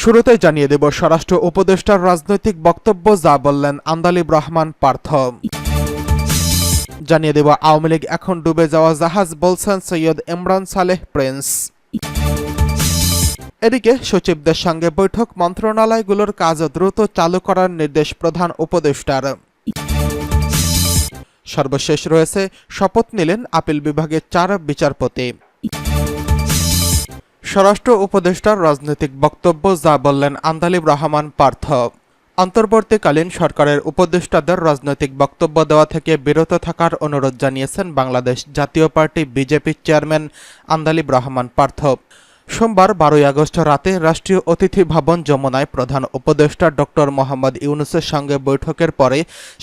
শুরুতেই জানিয়ে দেব স্বরাষ্ট্র উপদেষ্টার রাজনৈতিক বক্তব্য, যা বললেন আন্দালিব রহমান পার্থ। জানিয়ে দেব আওয়ামী লীগ এখন ডুবে যাওয়া জাহাজ, বলছেন সৈয়দ ইমরান সালেহ প্রিন্স। এদিকে সচিবদের সঙ্গে বৈঠক, মন্ত্রণালয়গুলোর কাজ দ্রুত চালু করার নির্দেশ প্রধান উপদেষ্টার। সর্বশেষ রয়েছে, শপথ নিলেন আপিল বিভাগের 4 বিচারপতি। স্বরাষ্ট্র উপদেষ্টার রাজনৈতিক বক্তব্য, যা বললেন আন্দালিব রহমান পার্থ। অন্তর্বর্তীকালীন সরকারের উপদেষ্টাদের রাজনৈতিক বক্তব্য দেওয়া থেকে বিরত থাকার অনুরোধ জানিয়েছেন বাংলাদেশ জাতীয় পার্টি বিজেপির চেয়ারম্যান আন্দালিব রহমান পার্থ। সোমবার 12 আগস্ট রাতে রাষ্ট্রীয় অতিথি ভবন যমুনায় প্রধান উপদেষ্টা ডক্টর মোহাম্মদ ইউনূসের সঙ্গে বৈঠকের পরে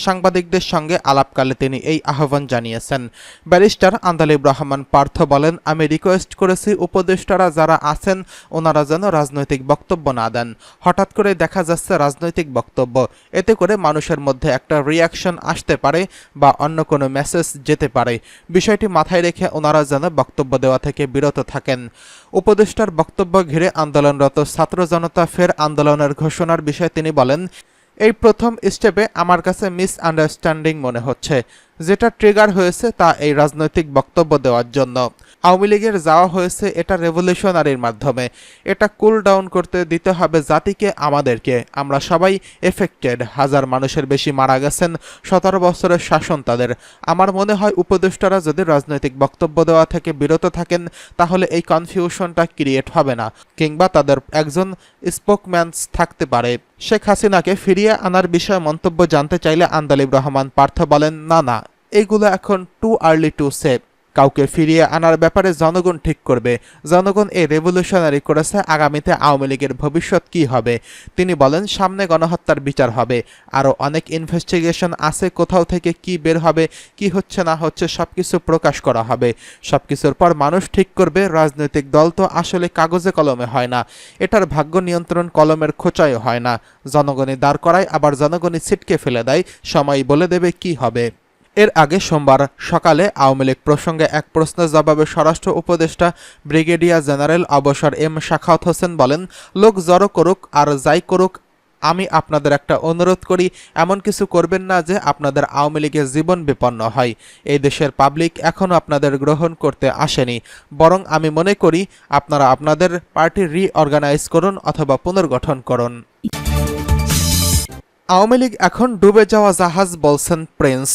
সাংবাদিকদের সঙ্গে আলাপকালে তিনি এই আহ্বান জানিয়েছেন। ব্যারিস্টার আন্দালিব রহমান পার্থ বলেন, আমি রিকোয়েস্ট করেছি উপদেষ্টারা যারা আছেন ওনারা যেন রাজনৈতিক বক্তব্য না দেন। হঠাৎ করে দেখা যাচ্ছে রাজনৈতিক বক্তব্য, এতে করে মানুষের মধ্যে একটা রিয়াকশন আসতে পারে বা অন্য কোনো মেসেজ যেতে পারে। বিষয়টি মাথায় রেখে ওনারা যেন বক্তব্য দেওয়া থেকে বিরত থাকেন। উপদেষ্টার বক্তব্য ঘিরে আন্দোলনরত ছাত্র জনতা ফের আন্দোলনের ঘোষণার বিষয়ে তিনি বলেন, এই প্রথম স্টেপে আমার কাছে মিসআন্ডারস্ট্যান্ডিং মনে হচ্ছে। যেটা ট্রিগার হয়েছে তা এই রাজনৈতিক বক্তব্য দেওয়ার জন্য। আওয়ামী লীগের যাওয়া হয়েছে এটা রেভলিউশনারির মাধ্যমে। এটা কুল ডাউন করতে দিতে হবে জাতিকে, আমাদেরকে। আমরা সবাই এফেক্টেড। হাজার মানুষের বেশি মারা গেছেন, 17 বছরের শাসন তাদের। আমার মনে হয় উপদেষ্টারা যদি রাজনৈতিক বক্তব্য দেওয়া থেকে বিরত থাকেন তাহলে এই কনফিউশনটা ক্রিয়েট হবে না, কিংবা তাদের একজন স্পোকম্যানস থাকতে পারে। শেখ হাসিনাকে ফিরিয়ে আনার বিষয়ে মন্তব্য জানতে চাইলে আন্দালিব রহমান পার্থ বলেন, না, এগুলো এখন টু আর্লি টু সে। কাউকে ফিরিয়ে আনার ব্যাপারে জনগণ ঠিক করবে। জনগণ এই রেভলিউশনারি করেছে, আগামীতে আওয়ামী লীগের ভবিষ্যৎ কি হবে। তিনি বলেন, সামনে গণহত্যার বিচার হবে, আরও অনেক ইনভেস্টিগেশন আছে, কোথাও থেকে কি বের হবে, কি হচ্ছে না হচ্ছে সবকিছু প্রকাশ করা হবে। সবকিছুর পর মানুষ ঠিক করবে। রাজনৈতিক দল তো আসলে কাগজে কলমে হয় না, এটার ভাগ্য নিয়ন্ত্রণ কলমের খোঁচায় হয় না। জনগণই দাঁড় করায়, আবার জনগণই ছিটকে ফেলে দেয়। সময় বলে দেবে কি হবে। এর আগে সোমবার সকালে আওয়ামী লীগ প্রসঙ্গে এক প্রশ্নের জবাবে স্বরাষ্ট্র উপদেষ্টা ব্রিগেডিয়ার জেনারেল অবসর এম শাখাওয়াত হোসেন বলেন, লোক জড়ো করুক আর যাই করুক, আমি আপনাদের একটা অনুরোধ করি, এমন কিছু করবেন না যে আপনাদের আওয়ামী লীগের জীবন বিপন্ন হয়। এই দেশের পাবলিক এখনও আপনাদের গ্রহণ করতে আসেনি। বরং আমি মনে করি আপনারা আপনাদের পার্টি রিঅর্গানাইজ করুন অথবা পুনর্গঠন করুন। আওয়ামী লীগ এখন ডুবে যাওয়া জাহাজ, বলছেন প্রিন্স।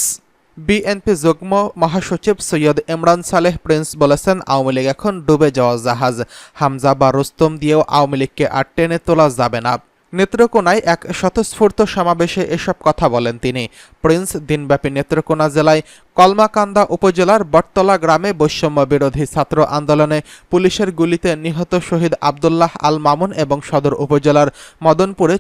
বিএনপি যুগ্ম মহাসচিব সৈয়দ ইমরান সালেহ প্রিন্স বলেছেন, আওয়ামী লীগ এখন ডুবে যাওয়া জাহাজ। হামজা বা রুস্তম দিয়েও আওয়ামী লীগকে আর টেনে তোলা যাবে না। নেত্রকোনায় এক স্বতঃস্ফূর্ত সমাবেশে এসব কথা বলেন তিনি। প্রিন্স দিনব্যাপী নেত্রকোনা জেলায় কলমাকান্দা উপজেলার বটতলা গ্রামে বৈষম্য বিরোধী ছাত্র আন্দোলনে পুলিশের গুলিতে নিহত শহীদ আবদুল্লাহ আল মামুন এবং সদর উপজেলার মদনপুরে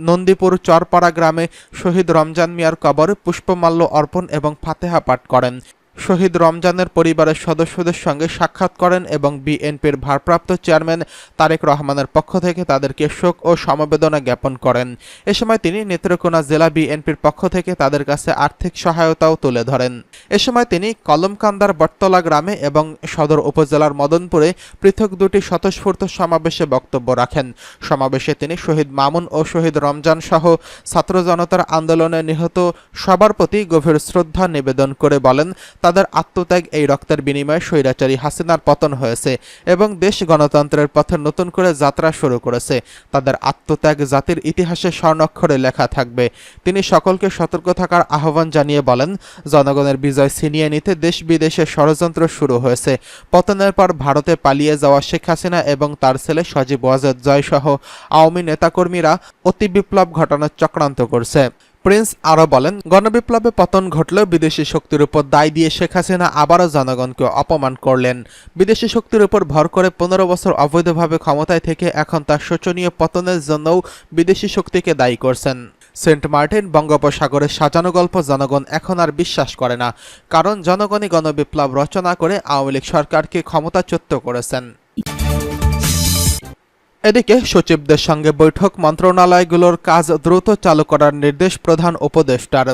নন্দীপুর চরপাড়া গ্রামে শহীদ রমজান মিয়ার কবরে পুষ্পমাল্য অর্পণ এবং ফাতেহা পাঠ করেন। শহীদ রমজানের পরিবারের সদস্যদের সঙ্গে সাক্ষাৎ করেন এবং বিএনপির ভারপ্রাপ্ত চেয়ারম্যান তারেক রহমানের পক্ষ থেকে তাদেরকে শোক ও সমবেদনা জ্ঞাপন করেন। এ সময় তিনি নেত্রকোনা জেলা বিএনপির পক্ষ থেকে তাদের কাছে আর্থিক সহায়তাও তুলে ধরেন। এ সময় তিনি কলমকান্দার বটতলা গ্রামে এবং সদর উপজেলার মদনপুরে পৃথক 2টি স্বতঃস্ফূর্ত সমাবেশে বক্তব্য রাখেন। সমাবেশে তিনি শহীদ মামুন ও শহীদ রমজান সহ ছাত্র জনতার আন্দোলনে নিহত সবার প্রতি গভীর শ্রদ্ধা নিবেদন করে বলেন, তাদের আত্মত্যাগ এই রক্তের বিনিময়ে স্বৈরাচারী হাসিনার পতন হয়েছে এবং দেশ গণতন্ত্রের পথে নতুন করে যাত্রা শুরু করেছে। তাদের আত্মত্যাগ জাতির ইতিহাসে স্বর্ণাক্ষরে লেখা থাকবে। তিনি সকলকে সতর্ক থাকার আহ্বান জানিয়ে বলেন, জনগণের বিজয় ছিনিয়ে নিতে দেশ বিদেশে ষড়যন্ত্র শুরু হয়েছে। পতনের পর ভারতে পালিয়ে যাওয়া শেখ হাসিনা এবং তার ছেলে সজীব ওয়াজেদ জয় সহ আওয়ামী নেতাকর্মীরা অতি বিপ্লব ঘটানোর চক্রান্ত করছে। প্রিন্স আরও বলেন, গণবিপ্লবে পতন ঘটলেও বিদেশি শক্তির উপর দায় দিয়ে শেখ হাসিনা আবারও জনগণকে অপমান করলেন। বিদেশি শক্তির উপর ভর করে 15 বছর অবৈধভাবে ক্ষমতায় থেকে এখন তার শোচনীয় পতনের জন্যও বিদেশি শক্তিকে দায়ী করছেন। সেন্ট মার্টিন বঙ্গোপসাগরের সাজানো গল্প জনগণ এখন আর বিশ্বাস করে না, কারণ জনগণই গণবিপ্লব রচনা করে আওয়ামী লীগ সরকারকে ক্ষমতাচ্যুত করেছেন। এদিকে সচিবদের সঙ্গে বৈঠক, মন্ত্রণালয়গুলোর কাজ দ্রুত চালু করার নির্দেশ প্রধান উপদেষ্টার।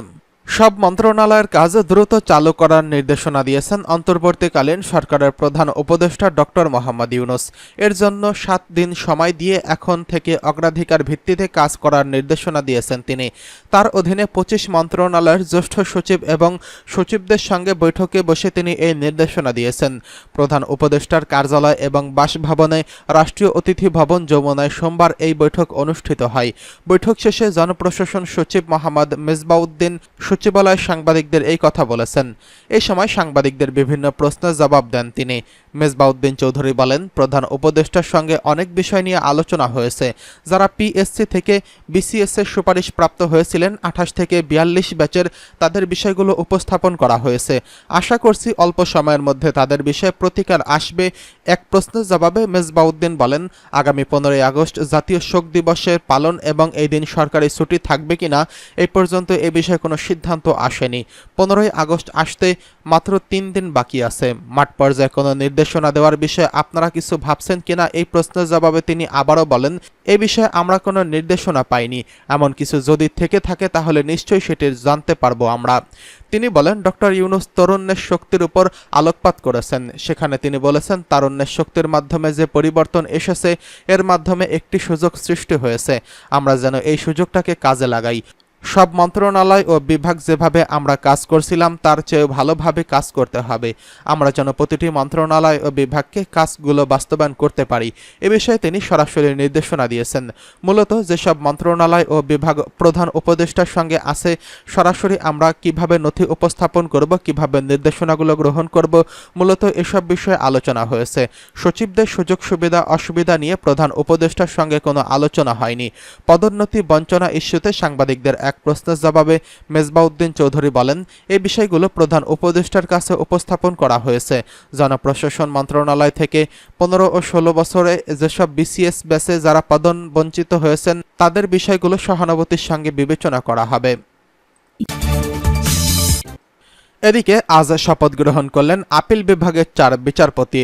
সব মন্ত্রণালয়ের কাজ দ্রুত চালু করার নির্দেশনা দিয়েছেন অন্তর্বর্তীকালীন সরকারের প্রধান উপদেষ্টা ডক্টর মোহাম্মদ ইউনূস। এর জন্য ৭ দিন সময় দিয়ে এখন থেকে অগ্রাধিকার ভিত্তিতে কাজ করার নির্দেশনা দিয়েছেন তিনি। তার অধীনে ২৫ মন্ত্রণালয়ের জ্যেষ্ঠ সচিব এবং সচিবদের সঙ্গে বৈঠকে বসে তিনি এই নির্দেশনা দিয়েছেন। প্রধান উপদেষ্টার কার্যালয় এবং বাসভবনে রাষ্ট্রীয় অতিথি ভবন যমুনায় সোমবার এই বৈঠক অনুষ্ঠিত হয়। বৈঠক শেষে জনপ্রশাসন সচিব মোহাম্মদ মেজবাউদ্দিন সচিবালয়ে সাংবাদিকদের এই কথা বলেছেন। এই সময় সাংবাদিকদের বিভিন্ন প্রশ্নের জবাব দেন তিনি। মেজবাউদ্দিন চৌধুরী বলেন, প্রধান উপদেষ্টার সঙ্গে অনেক বিষয় নিয়ে আলোচনা হয়েছে। যারা পিএসসি থেকে বিসিএস এর সুপারিশ প্রাপ্ত হয়েছিলেন ২৮ থেকে ৪২ ব্যাচের, তাদের বিষয়গুলো উপস্থাপন করা হয়েছে। আশা করছি অল্প সময়ের মধ্যে তাদের বিষয়ে প্রতিকার আসবে। এক প্রশ্নের জবাবে মেজবাউদ্দিন বলেন, আগামী ১৫ই আগস্ট জাতীয় শোক দিবসের পালন এবং এই দিন সরকারি ছুটি থাকবে কিনা এই পর্যন্ত এ বিষয়ে কোনো সিদ্ধান্ত আসেনি। ১৫ই আগস্ট আসতে মাত্র ৩ দিন বাকি আছে। মাঠ পর্যায়ে কোনো নির্দেশনা দেওয়ার বিষয়ে আপনারা কিছু ভাবছেন কিনা এই প্রশ্নের জবাবে তিনি আবারও বলেন, এ বিষয়ে আমরা কোনো নির্দেশনা পাইনি। এমন কিছু যদি থেকে থাকে তাহলে নিশ্চয়ই সেটি জানতে পারবো আমরা। তিনি বলেন, ডক্টর ইউনূস তরুণের শক্তির উপর আলোকপাত করেছেন। সেখানে তিনি বলেছেন, তারুণ্যের শক্তির মাধ্যমে যে পরিবর্তন এসেছে, এর মাধ্যমে একটি সুযোগ সৃষ্টি হয়েছে। আমরা যেন এই সুযোগটাকে কাজে লাগাই। সব মন্ত্রণালয় ও বিভাগ যেভাবে আমরা কাজ করছিলাম তার চেয়েও ভালোভাবে কাজ করতে হবে। আমরা যেন প্রতিটি মন্ত্রণালয় ও বিভাগকে কাজগুলো বাস্তবায়ন করতে পারি, এ বিষয়ে তিনি সরাসরি নির্দেশনা দিয়েছেন। মূলত যেসব মন্ত্রণালয় ও বিভাগ প্রধান উপদেষ্টার সঙ্গে আছে, সরাসরি আমরা কিভাবে নথি উপস্থাপন করব, কিভাবে নির্দেশনাগুলো গ্রহণ করব, মূলত এসব বিষয়ে আলোচনা হয়েছে। সচিবদের সুযোগ সুবিধা অসুবিধা নিয়ে প্রধান উপদেষ্টার সঙ্গে কোনো আলোচনা হয়নি। পদোন্নতি বঞ্চনা ইস্যুতে সাংবাদিকদের এক প্রশ্নের জবাবে মেজবাউদ্দিন চৌধুরী বলেন, এই বিষয়গুলো প্রধান উপদেষ্টার কাছে উপস্থাপন করা হয়েছে। জনপ্রশাসন মন্ত্রণালয় থেকে ১৫ ও ১৬ বছরে যেসব বিসিএস ব্যাচে যারা পদোন্নতি হয়েছেন তাদের বিষয়গুলো সহানুভূতির সঙ্গে বিবেচনা করা হবে। এদিকে আজ শপথ গ্রহণ করলেন আপিল বিভাগের ৪ বিচারপতি।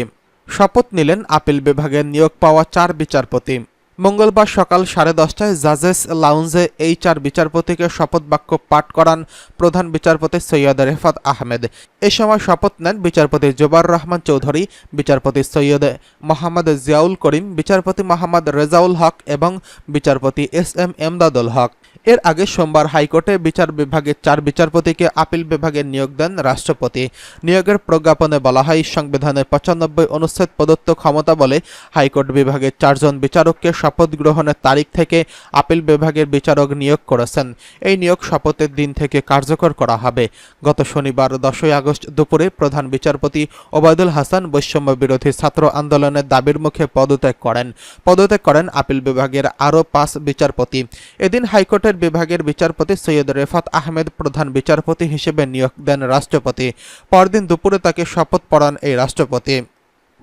শপথ নিলেন আপিল বিভাগের নিয়োগ পাওয়া ৪ বিচারপতি। মঙ্গলবার সকাল 10:30টায় জাজেস লাউঞ্জে এই ৪ বিচারপতিকে শপথ বাক্য পাঠ করান প্রধান বিচারপতি সৈয়দ রেফাত আহমেদ। এ সময় শপথ নেন বিচারপতি জোবার রহমান চৌধুরী, বিচারপতি সৈয়দ মোহাম্মদ জিয়াউল করিম, বিচারপতি মোহাম্মদ রেজাউল হক এবং বিচারপতি এস.এম. এমদাদুল হক। এর আগে সোমবার হাইকোর্টে বিচার বিভাগের ৪ বিচারপতিকে আপিল বিভাগে নিয়োগ দেন রাষ্ট্রপতি। নিয়োগের প্রজ্ঞাপনে বলা হয়, সংবিধানের ৯৫ অনুচ্ছেদ প্রদত্ত ক্ষমতা বলে হাইকোর্ট বিভাগের ৪ জন বিচারককে শপথ গ্রহণের তারিখ থেকে আপিল বিভাগের বিচারক নিয়োগ করেছেন। এই নিয়োগ শপথের দিন থেকে কার্যকর করা হবে। গত শনিবার ১০ই আগস্ট দুপুরে প্রধান বিচারপতি ওবায়দুল হাসান বৈষম্য বিরোধী ছাত্র আন্দোলনের দাবির মুখে পদত্যাগ করেন আপিল বিভাগের আরও ৫ বিচারপতি। এদিন হাইকোর্টের বিভাগের বিচারপতি সৈয়দ রেফাত আহমেদ প্রধান বিচারপতি হিসেবে নিয়োগ দেন রাষ্ট্রপতি। পরদিন দুপুরে তাকে শপথ পড়ান এই রাষ্ট্রপতি।